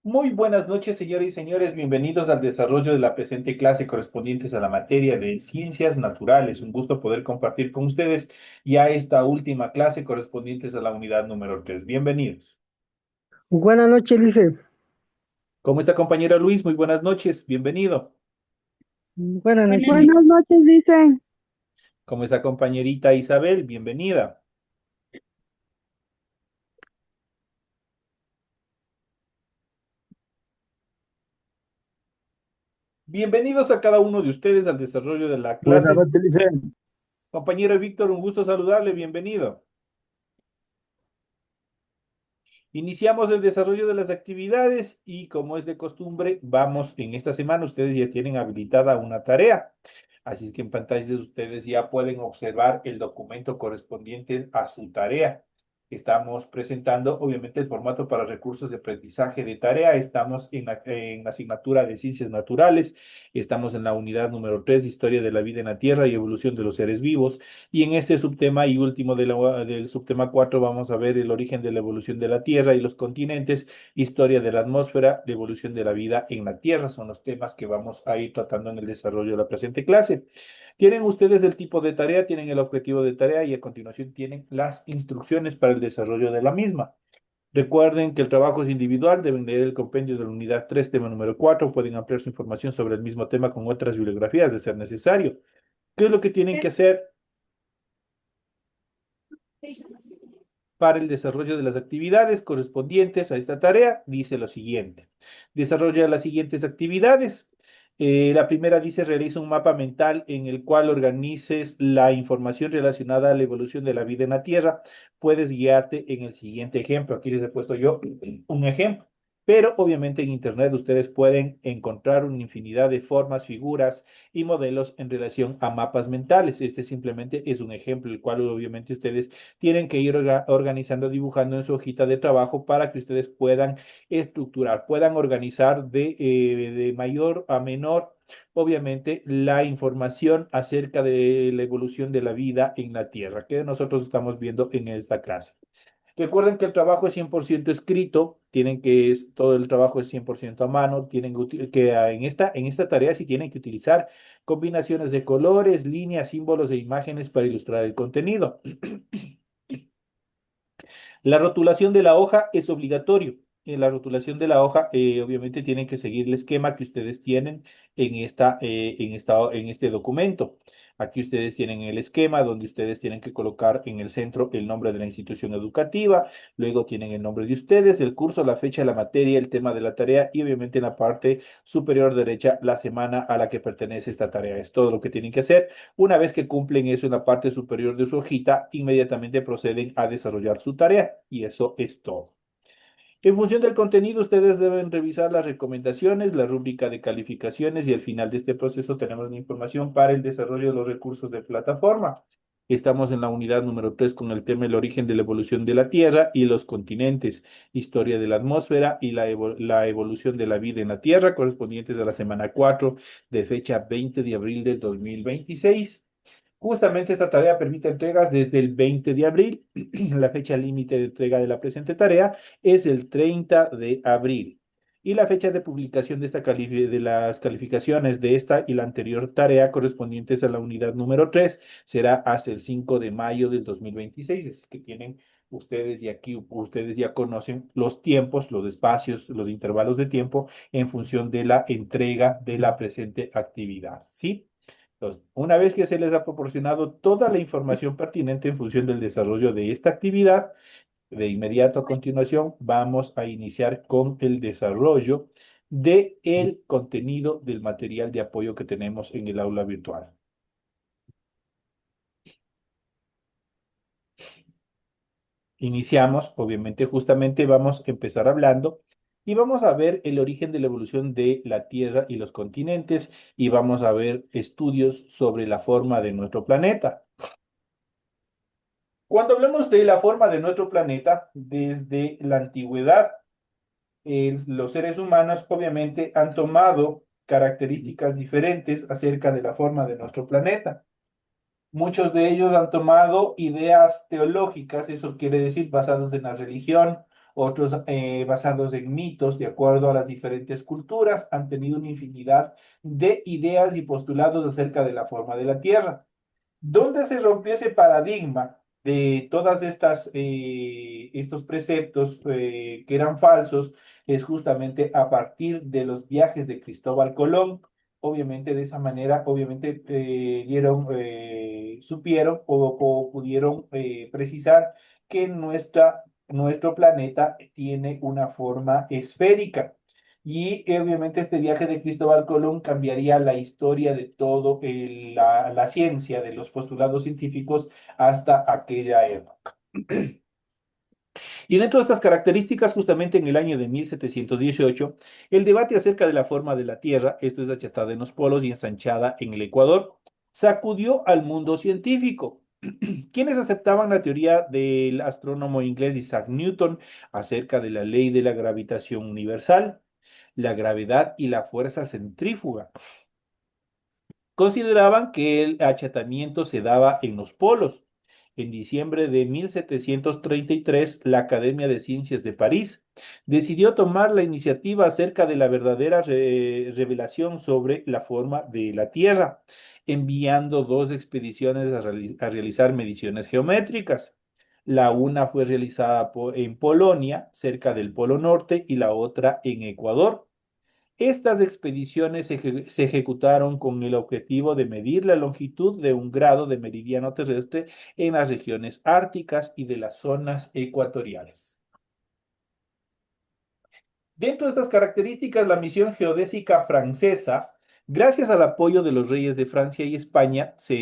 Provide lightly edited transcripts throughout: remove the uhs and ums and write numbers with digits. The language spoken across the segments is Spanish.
Muy buenas noches, señores y señores. Bienvenidos al desarrollo de la presente clase correspondientes a la materia de ciencias naturales. Un gusto poder compartir con ustedes ya esta última clase correspondientes a la unidad número 3. Bienvenidos. Buenas noches, Lice. ¿Cómo está, compañero Luis? Muy buenas noches. Bienvenido. Buenas noches. Buenas noches, dicen. ¿Cómo está, compañerita Isabel? Bienvenida. Bienvenidos a cada uno de ustedes al desarrollo de la Buenas clase. noches, dicen. Compañero Víctor, un gusto saludarle. Bienvenido. Iniciamos el desarrollo de las actividades y como es de costumbre, vamos en esta semana, ustedes ya tienen habilitada una tarea. Así es que en pantallas ustedes ya pueden observar el documento correspondiente a su tarea. Estamos presentando, obviamente, el formato para recursos de aprendizaje de tarea. Estamos en la asignatura de Ciencias Naturales. Estamos en la unidad número 3, Historia de la vida en la Tierra y evolución de los seres vivos. Y en este subtema y último del subtema 4 vamos a ver el origen de la evolución de la Tierra y los continentes, historia de la atmósfera, la evolución de la vida en la Tierra. Son los temas que vamos a ir tratando en el desarrollo de la presente clase. Tienen ustedes el tipo de tarea, tienen el objetivo de tarea y a continuación tienen las instrucciones para el desarrollo de la misma. Recuerden que el trabajo es individual, deben leer el compendio de la unidad 3, tema número 4, pueden ampliar su información sobre el mismo tema con otras bibliografías de ser necesario. ¿Qué es lo que tienen que hacer para el desarrollo de las actividades correspondientes a esta tarea? Dice lo siguiente. Desarrolla las siguientes actividades. La primera dice, realiza un mapa mental en el cual organices la información relacionada a la evolución de la vida en la Tierra. Puedes guiarte en el siguiente ejemplo. Aquí les he puesto yo un ejemplo. Pero obviamente en Internet ustedes pueden encontrar una infinidad de formas, figuras y modelos en relación a mapas mentales. Este simplemente es un ejemplo, el cual obviamente ustedes tienen que ir organizando, dibujando en su hojita de trabajo para que ustedes puedan estructurar, puedan organizar de mayor a menor, obviamente, la información acerca de la evolución de la vida en la Tierra, que nosotros estamos viendo en esta clase. Recuerden que el trabajo es 100% escrito, tienen que, todo el trabajo es 100% a mano, tienen que en esta tarea sí tienen que utilizar combinaciones de colores, líneas, símbolos e imágenes para ilustrar el contenido. La rotulación de la hoja es obligatorio. En la rotulación de la hoja, obviamente, tienen que seguir el esquema que ustedes tienen en este documento. Aquí ustedes tienen el esquema donde ustedes tienen que colocar en el centro el nombre de la institución educativa, luego tienen el nombre de ustedes, el curso, la fecha, la materia, el tema de la tarea y obviamente en la parte superior derecha la semana a la que pertenece esta tarea. Es todo lo que tienen que hacer. Una vez que cumplen eso en la parte superior de su hojita, inmediatamente proceden a desarrollar su tarea y eso es todo. En función del contenido, ustedes deben revisar las recomendaciones, la rúbrica de calificaciones y al final de este proceso tenemos la información para el desarrollo de los recursos de plataforma. Estamos en la unidad número 3 con el tema el origen de la evolución de la Tierra y los continentes, historia de la atmósfera y la evolución de la vida en la Tierra, correspondientes a la semana 4 de fecha 20 de abril del 2026. Justamente esta tarea permite entregas desde el 20 de abril. La fecha límite de entrega de la presente tarea es el 30 de abril. Y la fecha de publicación de, de las calificaciones de esta y la anterior tarea correspondientes a la unidad número 3 será hasta el 5 de mayo del 2026. Es que tienen ustedes y aquí ustedes ya conocen los tiempos, los espacios, los intervalos de tiempo en función de la entrega de la presente actividad. ¿Sí? Entonces, una vez que se les ha proporcionado toda la información pertinente en función del desarrollo de esta actividad, de inmediato a continuación vamos a iniciar con el desarrollo de el contenido del material de apoyo que tenemos en el aula virtual. Iniciamos, obviamente, justamente vamos a empezar hablando y vamos a ver el origen de la evolución de la Tierra y los continentes y vamos a ver estudios sobre la forma de nuestro planeta. Cuando hablamos de la forma de nuestro planeta, desde la antigüedad, los seres humanos obviamente han tomado características diferentes acerca de la forma de nuestro planeta. Muchos de ellos han tomado ideas teológicas, eso quiere decir basados en la religión otros basados en mitos, de acuerdo a las diferentes culturas, han tenido una infinidad de ideas y postulados acerca de la forma de la Tierra. ¿Dónde se rompió ese paradigma de todas estas estos preceptos que eran falsos? Es justamente a partir de los viajes de Cristóbal Colón. Obviamente de esa manera, obviamente supieron o pudieron precisar que nuestro planeta tiene una forma esférica. Y obviamente este viaje de Cristóbal Colón cambiaría la historia de todo la ciencia, de los postulados científicos hasta aquella época. Y dentro de estas características, justamente en el año de 1718, el debate acerca de la forma de la Tierra, esto es achatada en los polos y ensanchada en el Ecuador, sacudió al mundo científico. Quienes aceptaban la teoría del astrónomo inglés Isaac Newton acerca de la ley de la gravitación universal, la gravedad y la fuerza centrífuga. Consideraban que el achatamiento se daba en los polos. En diciembre de 1733, la Academia de Ciencias de París decidió tomar la iniciativa acerca de la verdadera revelación sobre la forma de la Tierra, enviando dos expediciones a realizar mediciones geométricas. La una fue realizada en Polonia, cerca del Polo Norte, y la otra en Ecuador. Estas expediciones se ejecutaron con el objetivo de medir la longitud de un grado de meridiano terrestre en las regiones árticas y de las zonas ecuatoriales. Dentro de estas características, la misión geodésica francesa, gracias al apoyo de los reyes de Francia y España, se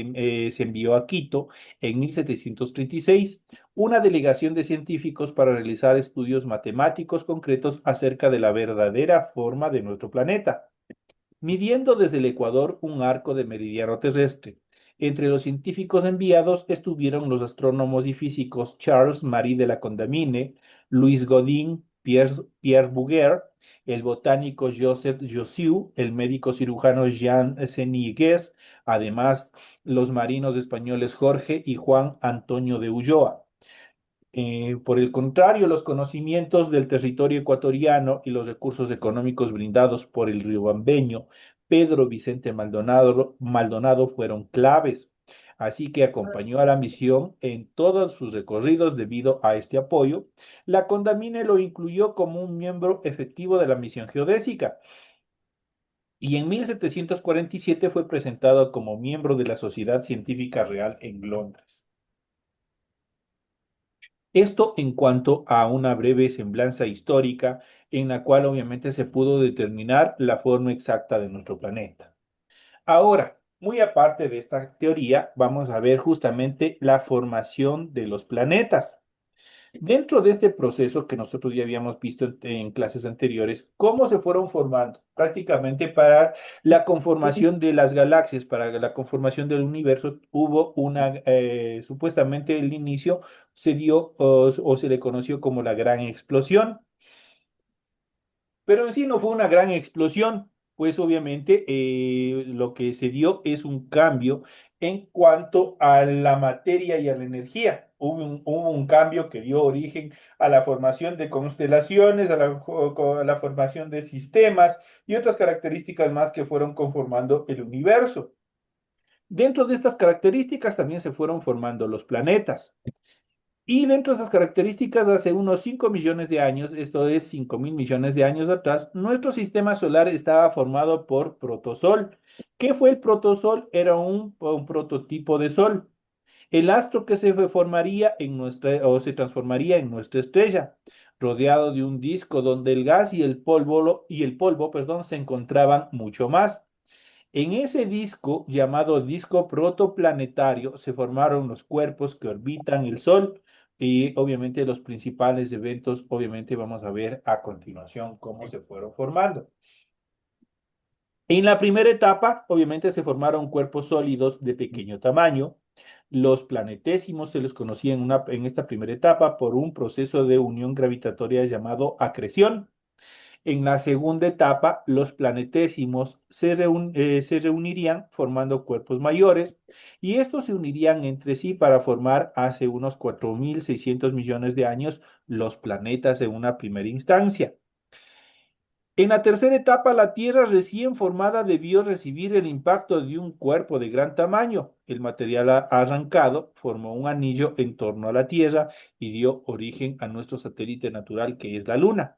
envió a Quito en 1736 una delegación de científicos para realizar estudios matemáticos concretos acerca de la verdadera forma de nuestro planeta, midiendo desde el Ecuador un arco de meridiano terrestre. Entre los científicos enviados estuvieron los astrónomos y físicos Charles Marie de la Condamine, Louis Godin, Pierre Bouguer, el botánico Joseph Jossieu, el médico cirujano Jean Senigues, además los marinos españoles Jorge y Juan Antonio de Ulloa. Por el contrario, los conocimientos del territorio ecuatoriano y los recursos económicos brindados por el riobambeño Pedro Vicente Maldonado fueron claves. Así que acompañó a la misión en todos sus recorridos debido a este apoyo. La Condamine lo incluyó como un miembro efectivo de la misión geodésica y en 1747 fue presentado como miembro de la Sociedad Científica Real en Londres. Esto en cuanto a una breve semblanza histórica en la cual obviamente se pudo determinar la forma exacta de nuestro planeta. Ahora, muy aparte de esta teoría, vamos a ver justamente la formación de los planetas. Dentro de este proceso que nosotros ya habíamos visto en clases anteriores, cómo se fueron formando prácticamente para la conformación de las galaxias, para la conformación del universo, hubo supuestamente el inicio se dio o se le conoció como la gran explosión. Pero en sí no fue una gran explosión, pues obviamente lo que se dio es un cambio en cuanto a la materia y a la energía. Hubo un cambio que dio origen a la formación de constelaciones, a la formación de sistemas y otras características más que fueron conformando el universo. Dentro de estas características también se fueron formando los planetas. Y dentro de esas características, hace unos 5 millones de años, esto es 5.000 millones de años atrás, nuestro sistema solar estaba formado por protosol. ¿Qué fue el protosol? Era un prototipo de sol. El astro que formaría en nuestra, o se transformaría en nuestra estrella, rodeado de un disco donde el gas y el polvo, perdón, se encontraban mucho más. En ese disco, llamado disco protoplanetario, se formaron los cuerpos que orbitan el Sol y obviamente los principales eventos, obviamente vamos a ver a continuación cómo se fueron formando. En la primera etapa, obviamente se formaron cuerpos sólidos de pequeño tamaño. Los planetésimos se les conocía en esta primera etapa por un proceso de unión gravitatoria llamado acreción. En la segunda etapa, los planetésimos se reunirían formando cuerpos mayores y estos se unirían entre sí para formar hace unos 4.600 millones de años los planetas en una primera instancia. En la tercera etapa, la Tierra recién formada debió recibir el impacto de un cuerpo de gran tamaño. El material arrancado formó un anillo en torno a la Tierra y dio origen a nuestro satélite natural que es la Luna.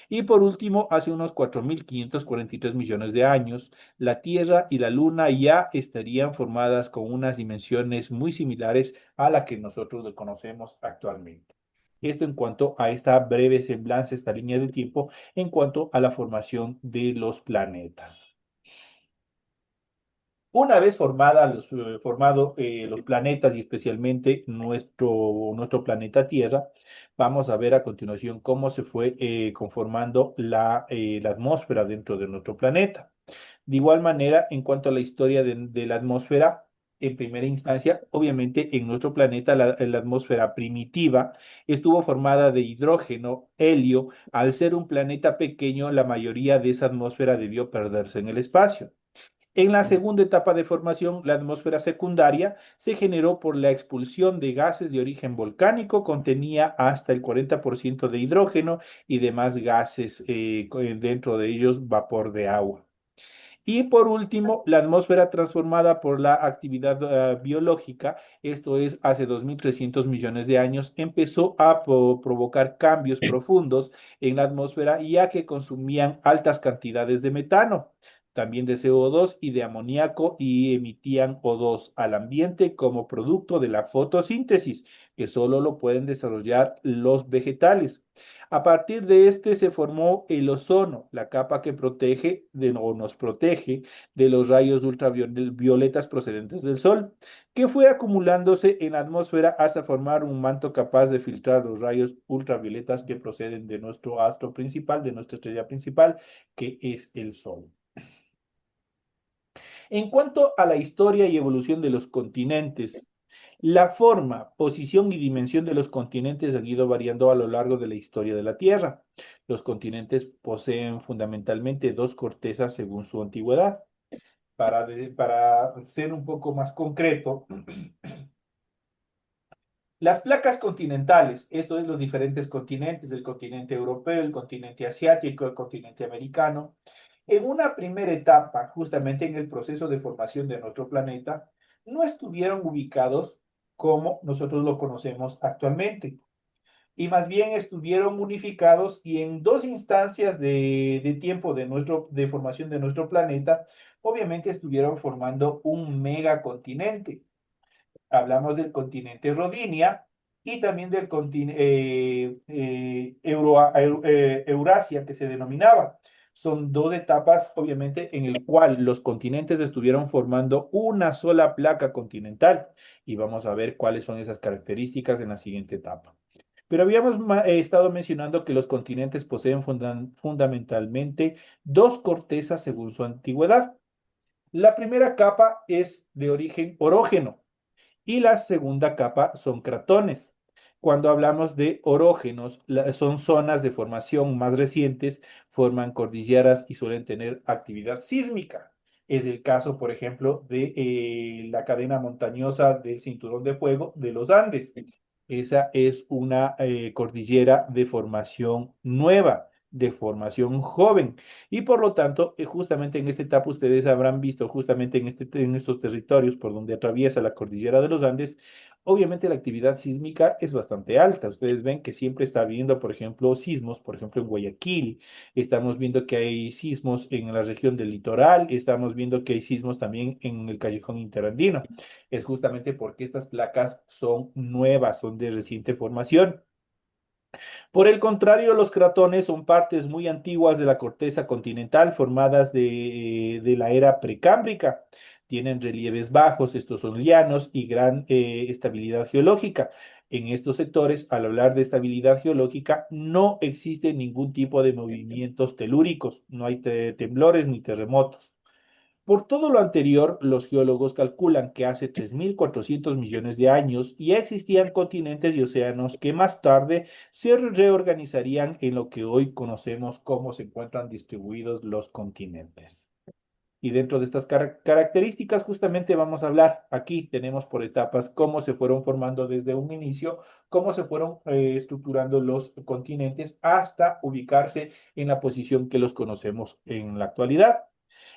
Y por último, hace unos 4.543 millones de años, la Tierra y la Luna ya estarían formadas con unas dimensiones muy similares a la que nosotros le conocemos actualmente. Esto en cuanto a esta breve semblanza, esta línea de tiempo, en cuanto a la formación de los planetas. Una vez los planetas y especialmente nuestro planeta Tierra, vamos a ver a continuación cómo se fue conformando la atmósfera dentro de nuestro planeta. De igual manera, en cuanto a la historia de la atmósfera, en primera instancia, obviamente en nuestro planeta la atmósfera primitiva estuvo formada de hidrógeno, helio. Al ser un planeta pequeño, la mayoría de esa atmósfera debió perderse en el espacio. En la segunda etapa de formación, la atmósfera secundaria se generó por la expulsión de gases de origen volcánico, contenía hasta el 40% de hidrógeno y demás gases, dentro de ellos vapor de agua. Y por último, la atmósfera transformada por la actividad biológica, esto es, hace 2.300 millones de años, empezó a provocar cambios profundos en la atmósfera ya que consumían altas cantidades de metano, también de CO2 y de amoníaco y emitían O2 al ambiente como producto de la fotosíntesis, que solo lo pueden desarrollar los vegetales. A partir de este se formó el ozono, la capa que o nos protege de los rayos ultravioletas procedentes del Sol, que fue acumulándose en la atmósfera hasta formar un manto capaz de filtrar los rayos ultravioletas que proceden de nuestro astro principal, de nuestra estrella principal, que es el Sol. En cuanto a la historia y evolución de los continentes, la forma, posición y dimensión de los continentes han ido variando a lo largo de la historia de la Tierra. Los continentes poseen fundamentalmente dos cortezas según su antigüedad. Para ser un poco más concreto, las placas continentales, esto es los diferentes continentes, el continente europeo, el continente asiático, el continente americano, en una primera etapa, justamente en el proceso de formación de nuestro planeta, no estuvieron ubicados como nosotros lo conocemos actualmente, y más bien estuvieron unificados y en dos instancias de tiempo de formación de nuestro planeta, obviamente estuvieron formando un megacontinente. Hablamos del continente Rodinia y también del continente Eurasia, que se denominaba. Son dos etapas, obviamente, en el cual los continentes estuvieron formando una sola placa continental. Y vamos a ver cuáles son esas características en la siguiente etapa. Pero habíamos estado mencionando que los continentes poseen fundamentalmente dos cortezas según su antigüedad. La primera capa es de origen orógeno y la segunda capa son cratones. Cuando hablamos de orógenos, son zonas de formación más recientes, forman cordilleras y suelen tener actividad sísmica. Es el caso, por ejemplo, de la cadena montañosa del Cinturón de Fuego de los Andes. Esa es una cordillera de formación nueva, de formación joven. Y por lo tanto, justamente en esta etapa ustedes habrán visto, justamente en estos territorios por donde atraviesa la cordillera de los Andes, obviamente la actividad sísmica es bastante alta. Ustedes ven que siempre está habiendo, por ejemplo, sismos, por ejemplo, en Guayaquil. Estamos viendo que hay sismos en la región del litoral. Estamos viendo que hay sismos también en el callejón interandino. Es justamente porque estas placas son nuevas, son de reciente formación. Por el contrario, los cratones son partes muy antiguas de la corteza continental formadas de la era precámbrica. Tienen relieves bajos, estos son llanos y gran estabilidad geológica. En estos sectores, al hablar de estabilidad geológica, no existe ningún tipo de movimientos telúricos, no hay temblores ni terremotos. Por todo lo anterior, los geólogos calculan que hace 3.400 millones de años ya existían continentes y océanos que más tarde se reorganizarían en lo que hoy conocemos como se encuentran distribuidos los continentes. Y dentro de estas características justamente vamos a hablar. Aquí tenemos por etapas cómo se fueron formando desde un inicio, cómo se fueron estructurando los continentes hasta ubicarse en la posición que los conocemos en la actualidad.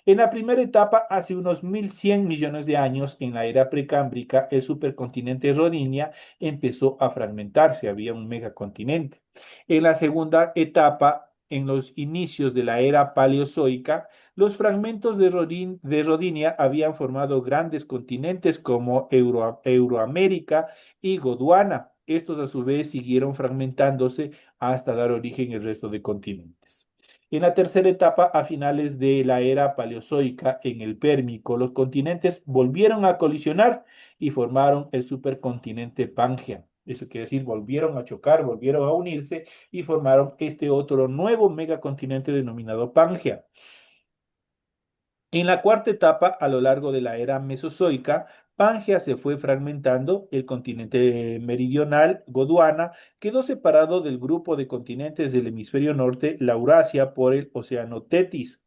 En la primera etapa, hace unos 1.100 millones de años, en la era precámbrica, el supercontinente Rodinia empezó a fragmentarse, había un megacontinente. En la segunda etapa, en los inicios de la era paleozoica, los fragmentos de Rodinia habían formado grandes continentes como Euroamérica y Gondwana. Estos a su vez siguieron fragmentándose hasta dar origen al resto de continentes. En la tercera etapa, a finales de la era paleozoica, en el Pérmico, los continentes volvieron a colisionar y formaron el supercontinente Pangea. Eso quiere decir, volvieron a chocar, volvieron a unirse y formaron este otro nuevo megacontinente denominado Pangea. En la cuarta etapa, a lo largo de la era mesozoica, Pangea se fue fragmentando, el continente meridional, Gondwana, quedó separado del grupo de continentes del hemisferio norte, la Eurasia, por el océano Tetis.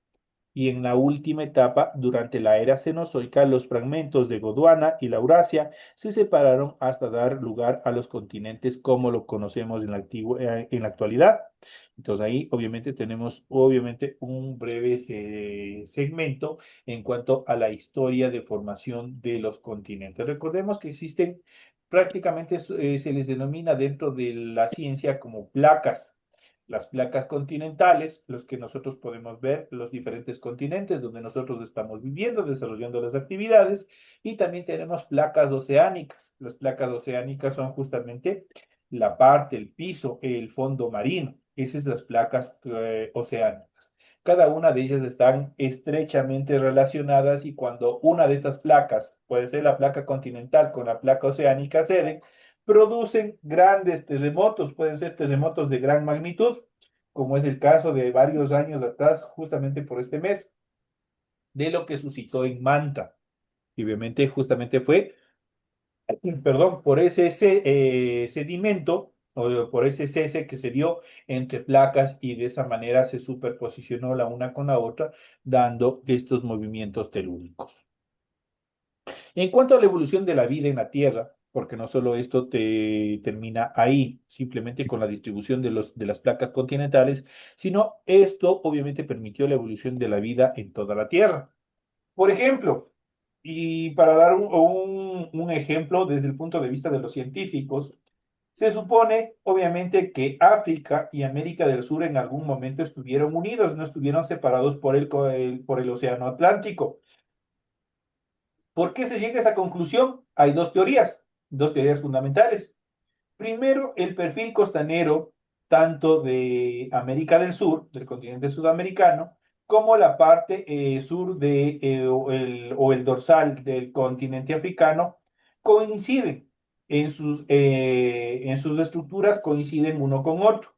Y en la última etapa, durante la era cenozoica, los fragmentos de Gondwana y la Eurasia se separaron hasta dar lugar a los continentes como lo conocemos en la actualidad. Entonces ahí obviamente tenemos obviamente un breve segmento en cuanto a la historia de formación de los continentes. Recordemos que existen prácticamente, se les denomina dentro de la ciencia como placas. Las placas continentales, los que nosotros podemos ver, los diferentes continentes donde nosotros estamos viviendo, desarrollando las actividades, y también tenemos placas oceánicas. Las placas oceánicas son justamente la parte, el piso, el fondo marino. Esas son las placas oceánicas. Cada una de ellas están estrechamente relacionadas y cuando una de estas placas, puede ser la placa continental con la placa oceánica, ceden, producen grandes terremotos, pueden ser terremotos de gran magnitud, como es el caso de varios años atrás, justamente por este mes, de lo que suscitó en Manta. Y obviamente justamente fue, perdón, por ese sedimento o por ese cese que se dio entre placas y de esa manera se superposicionó la una con la otra, dando estos movimientos telúricos. En cuanto a la evolución de la vida en la Tierra, porque no solo esto te termina ahí, simplemente con la distribución de las placas continentales, sino esto obviamente permitió la evolución de la vida en toda la Tierra. Por ejemplo, y para dar un ejemplo desde el punto de vista de los científicos, se supone obviamente que África y América del Sur en algún momento estuvieron unidos, no estuvieron separados por el Océano Atlántico. ¿Por qué se llega a esa conclusión? Hay dos teorías fundamentales. Primero, el perfil costanero, tanto de América del Sur, del continente sudamericano, como la parte sur o el dorsal del continente africano, coinciden en sus estructuras, coinciden uno con otro.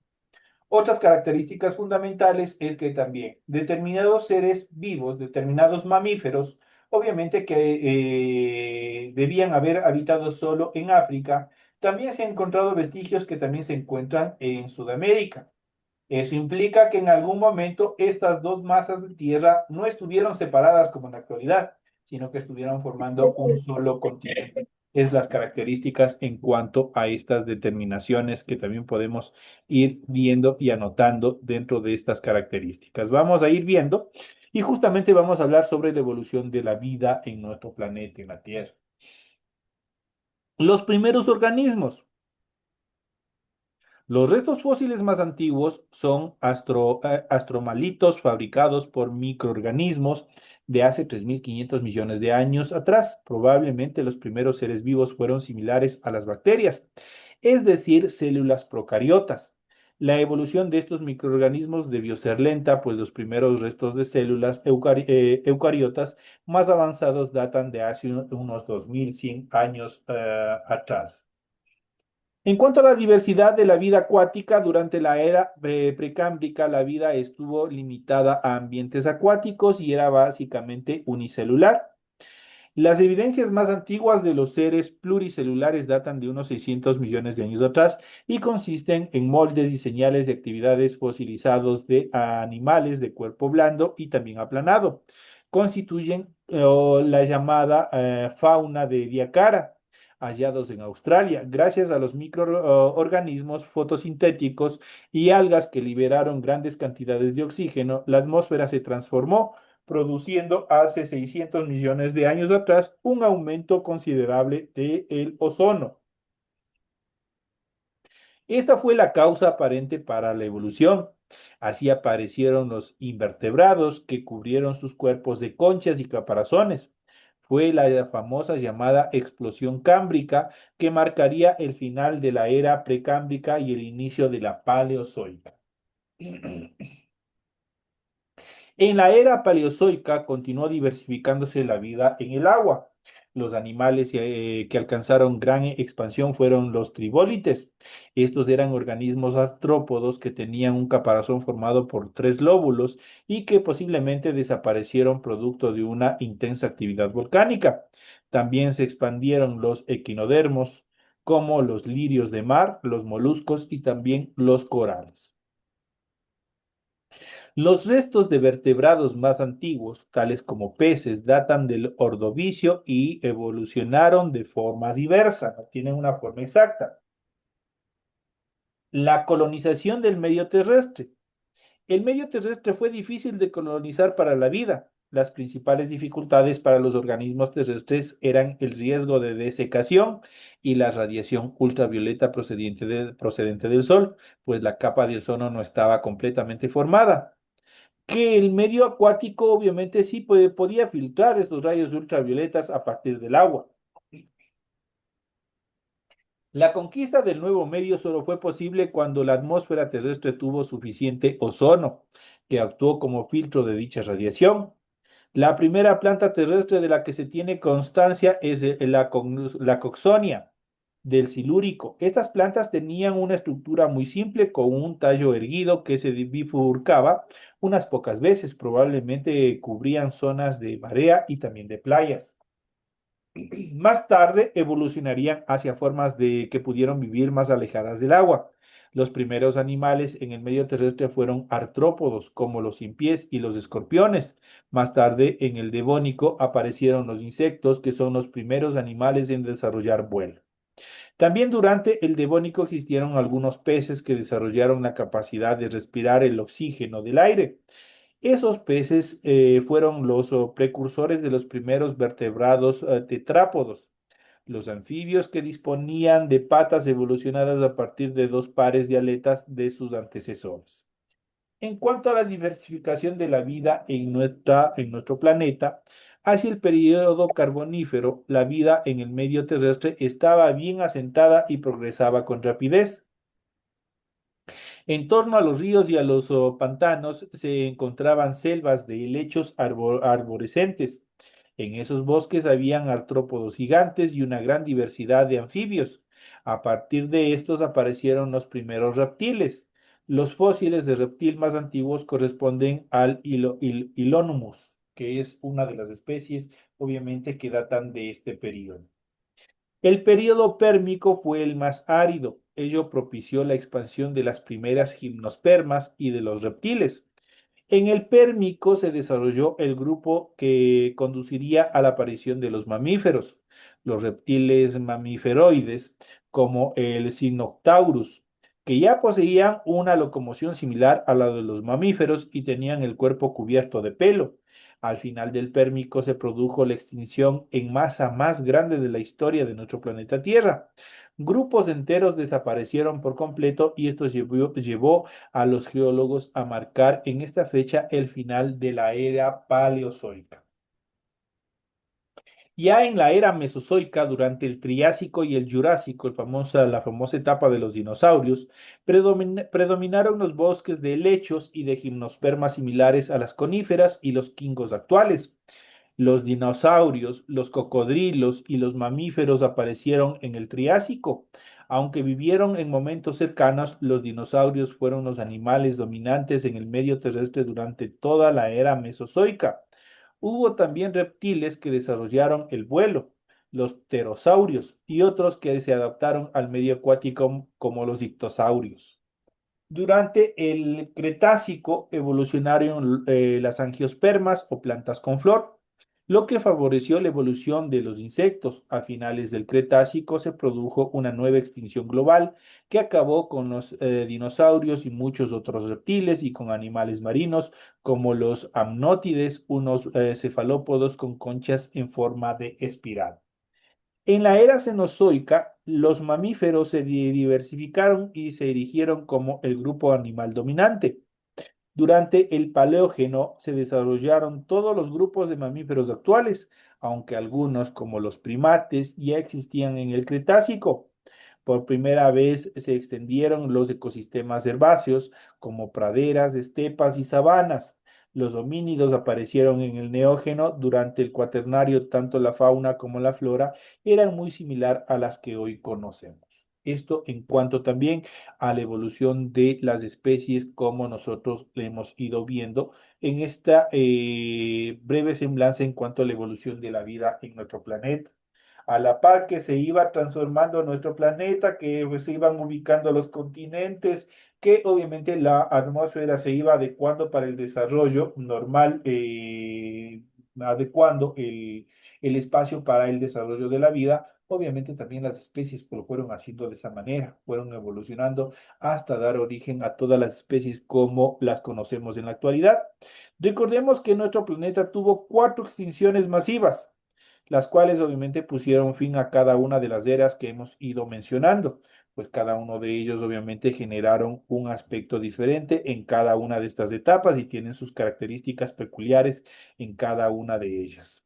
Otras características fundamentales es que también determinados seres vivos, determinados mamíferos, obviamente que debían haber habitado solo en África, también se han encontrado vestigios que también se encuentran en Sudamérica. Eso implica que en algún momento estas dos masas de tierra no estuvieron separadas como en la actualidad, sino que estuvieron formando un solo continente. Es las características en cuanto a estas determinaciones que también podemos ir viendo y anotando dentro de estas características. Vamos a ir viendo y justamente vamos a hablar sobre la evolución de la vida en nuestro planeta, en la Tierra. Los primeros organismos. Los restos fósiles más antiguos son astromalitos fabricados por microorganismos de hace 3.500 millones de años atrás. Probablemente los primeros seres vivos fueron similares a las bacterias, es decir, células procariotas. La evolución de estos microorganismos debió ser lenta, pues los primeros restos de células eucariotas más avanzados datan de hace unos 2.100 años atrás. En cuanto a la diversidad de la vida acuática, durante la era precámbrica, la vida estuvo limitada a ambientes acuáticos y era básicamente unicelular. Las evidencias más antiguas de los seres pluricelulares datan de unos 600 millones de años atrás y consisten en moldes y señales de actividades fosilizados de animales de cuerpo blando y también aplanado. Constituyen la llamada fauna de Ediacara, hallados en Australia, gracias a los microorganismos fotosintéticos y algas que liberaron grandes cantidades de oxígeno. La atmósfera se transformó produciendo hace 600 millones de años atrás un aumento considerable del ozono. Esta fue la causa aparente para la evolución. Así aparecieron los invertebrados que cubrieron sus cuerpos de conchas y caparazones. Fue la famosa llamada explosión cámbrica que marcaría el final de la era precámbrica y el inicio de la paleozoica. En la era paleozoica continuó diversificándose la vida en el agua. Los animales que alcanzaron gran expansión fueron los tribólites. Estos eran organismos artrópodos que tenían un caparazón formado por tres lóbulos y que posiblemente desaparecieron producto de una intensa actividad volcánica. También se expandieron los equinodermos, como los lirios de mar, los moluscos y también los corales. Los restos de vertebrados más antiguos, tales como peces, datan del Ordovícico y evolucionaron de forma diversa, no tienen una forma exacta. La colonización del medio terrestre. El medio terrestre fue difícil de colonizar para la vida. Las principales dificultades para los organismos terrestres eran el riesgo de desecación y la radiación ultravioleta procedente del Sol, pues la capa de ozono no estaba completamente formada. Que el medio acuático obviamente sí podía filtrar estos rayos ultravioletas a partir del agua. La conquista del nuevo medio solo fue posible cuando la atmósfera terrestre tuvo suficiente ozono, que actuó como filtro de dicha radiación. La primera planta terrestre de la que se tiene constancia es la coxonia del Silúrico. Estas plantas tenían una estructura muy simple con un tallo erguido que se bifurcaba unas pocas veces, probablemente cubrían zonas de marea y también de playas. Más tarde evolucionarían hacia formas de que pudieron vivir más alejadas del agua. Los primeros animales en el medio terrestre fueron artrópodos, como los sin pies y los escorpiones. Más tarde, en el Devónico, aparecieron los insectos, que son los primeros animales en desarrollar vuelo. También durante el Devónico existieron algunos peces que desarrollaron la capacidad de respirar el oxígeno del aire. Esos peces fueron los precursores de los primeros vertebrados tetrápodos, los anfibios que disponían de patas evolucionadas a partir de dos pares de aletas de sus antecesores. En cuanto a la diversificación de la vida en nuestro planeta, hacia el periodo carbonífero, la vida en el medio terrestre estaba bien asentada y progresaba con rapidez. En torno a los ríos y a los pantanos se encontraban selvas de helechos arborescentes. En esos bosques habían artrópodos gigantes y una gran diversidad de anfibios. A partir de estos aparecieron los primeros reptiles. Los fósiles de reptil más antiguos corresponden al Ilonumus, que es una de las especies, obviamente, que datan de este periodo. El período pérmico fue el más árido. Ello propició la expansión de las primeras gimnospermas y de los reptiles. En el Pérmico se desarrolló el grupo que conduciría a la aparición de los mamíferos, los reptiles mamíferoides, como el Sinoptaurus, que ya poseían una locomoción similar a la de los mamíferos y tenían el cuerpo cubierto de pelo. Al final del Pérmico se produjo la extinción en masa más grande de la historia de nuestro planeta Tierra. Grupos enteros desaparecieron por completo y esto llevó a los geólogos a marcar en esta fecha el final de la era paleozoica. Ya en la era mesozoica, durante el Triásico y el Jurásico, la famosa etapa de los dinosaurios, predominaron los bosques de helechos y de gimnospermas similares a las coníferas y los quingos actuales. Los dinosaurios, los cocodrilos y los mamíferos aparecieron en el Triásico. Aunque vivieron en momentos cercanos, los dinosaurios fueron los animales dominantes en el medio terrestre durante toda la era mesozoica. Hubo también reptiles que desarrollaron el vuelo, los pterosaurios, y otros que se adaptaron al medio acuático como los ictosaurios. Durante el Cretácico evolucionaron las angiospermas o plantas con flor, lo que favoreció la evolución de los insectos. A finales del Cretácico se produjo una nueva extinción global que acabó con los dinosaurios y muchos otros reptiles y con animales marinos como los amnótides, unos cefalópodos con conchas en forma de espiral. En la era cenozoica, los mamíferos se diversificaron y se erigieron como el grupo animal dominante. Durante el Paleógeno se desarrollaron todos los grupos de mamíferos actuales, aunque algunos, como los primates, ya existían en el Cretácico. Por primera vez se extendieron los ecosistemas herbáceos, como praderas, estepas y sabanas. Los homínidos aparecieron en el Neógeno durante el Cuaternario, tanto la fauna como la flora eran muy similar a las que hoy conocemos. Esto en cuanto también a la evolución de las especies como nosotros le hemos ido viendo en esta breve semblanza en cuanto a la evolución de la vida en nuestro planeta. A la par que se iba transformando nuestro planeta, que pues, se iban ubicando los continentes, que obviamente la atmósfera se iba adecuando para el desarrollo normal, adecuando el espacio para el desarrollo de la vida. Obviamente también las especies pues, lo fueron haciendo de esa manera, fueron evolucionando hasta dar origen a todas las especies como las conocemos en la actualidad. Recordemos que nuestro planeta tuvo cuatro extinciones masivas, las cuales obviamente pusieron fin a cada una de las eras que hemos ido mencionando, pues cada uno de ellos obviamente generaron un aspecto diferente en cada una de estas etapas y tienen sus características peculiares en cada una de ellas.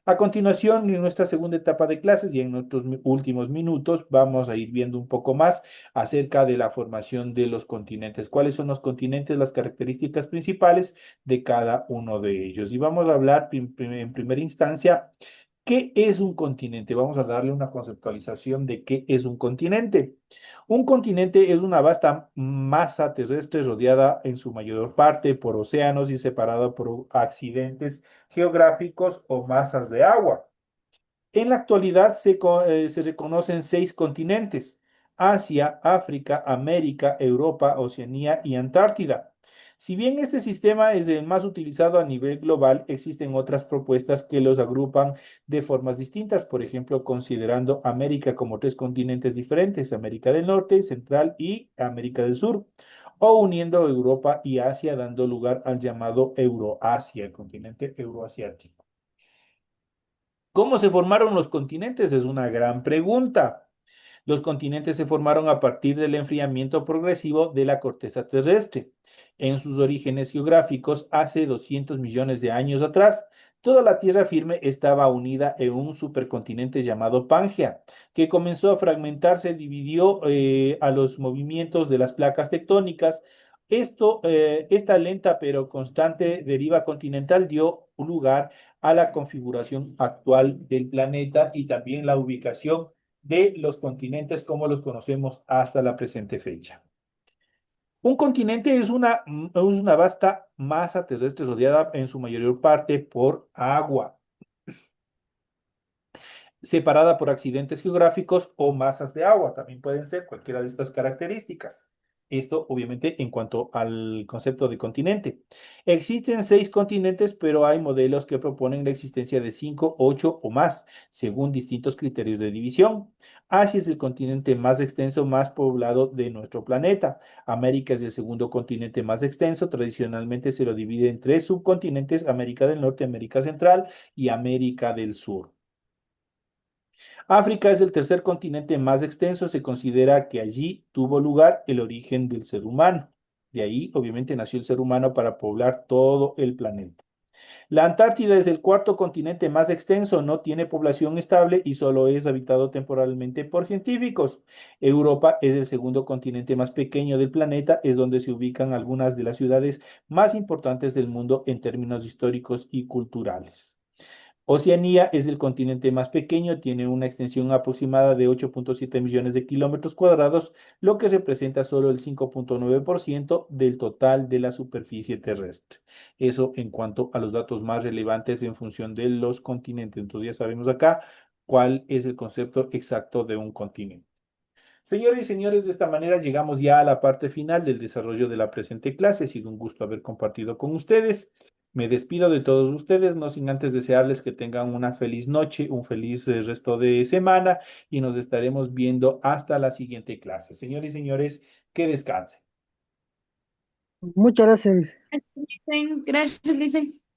A continuación, en nuestra segunda etapa de clases y en nuestros últimos minutos, vamos a ir viendo un poco más acerca de la formación de los continentes. ¿Cuáles son los continentes, las características principales de cada uno de ellos? Y vamos a hablar en primera instancia, ¿qué es un continente? Vamos a darle una conceptualización de qué es un continente. Un continente es una vasta masa terrestre rodeada en su mayor parte por océanos y separada por accidentes geográficos o masas de agua. En la actualidad se reconocen seis continentes: Asia, África, América, Europa, Oceanía y Antártida. Si bien este sistema es el más utilizado a nivel global, existen otras propuestas que los agrupan de formas distintas, por ejemplo, considerando América como tres continentes diferentes: América del Norte, Central y América del Sur, o uniendo Europa y Asia, dando lugar al llamado Euroasia, el continente euroasiático. ¿Cómo se formaron los continentes? Es una gran pregunta. Los continentes se formaron a partir del enfriamiento progresivo de la corteza terrestre. En sus orígenes geográficos, hace 200 millones de años atrás, toda la tierra firme estaba unida en un supercontinente llamado Pangea, que comenzó a fragmentarse, dividió a los movimientos de las placas tectónicas. Esta lenta pero constante deriva continental dio lugar a la configuración actual del planeta y también la ubicación de los continentes como los conocemos hasta la presente fecha. Un continente es una vasta masa terrestre rodeada en su mayor parte por agua, separada por accidentes geográficos o masas de agua. También pueden ser cualquiera de estas características. Esto, obviamente, en cuanto al concepto de continente. Existen seis continentes, pero hay modelos que proponen la existencia de cinco, ocho o más, según distintos criterios de división. Asia es el continente más extenso, más poblado de nuestro planeta. América es el segundo continente más extenso. Tradicionalmente se lo divide en tres subcontinentes: América del Norte, América Central y América del Sur. África es el tercer continente más extenso. Se considera que allí tuvo lugar el origen del ser humano. De ahí, obviamente, nació el ser humano para poblar todo el planeta. La Antártida es el cuarto continente más extenso, no tiene población estable y solo es habitado temporalmente por científicos. Europa es el segundo continente más pequeño del planeta, es donde se ubican algunas de las ciudades más importantes del mundo en términos históricos y culturales. Oceanía es el continente más pequeño, tiene una extensión aproximada de 8,7 millones de kilómetros cuadrados, lo que representa solo el 5,9% del total de la superficie terrestre. Eso en cuanto a los datos más relevantes en función de los continentes. Entonces ya sabemos acá cuál es el concepto exacto de un continente. Señores y señores, de esta manera llegamos ya a la parte final del desarrollo de la presente clase. Ha sido un gusto haber compartido con ustedes. Me despido de todos ustedes, no sin antes desearles que tengan una feliz noche, un feliz resto de semana y nos estaremos viendo hasta la siguiente clase. Señores y señores, que descansen. Muchas gracias. Gracias, Licen. Gracias, Licen.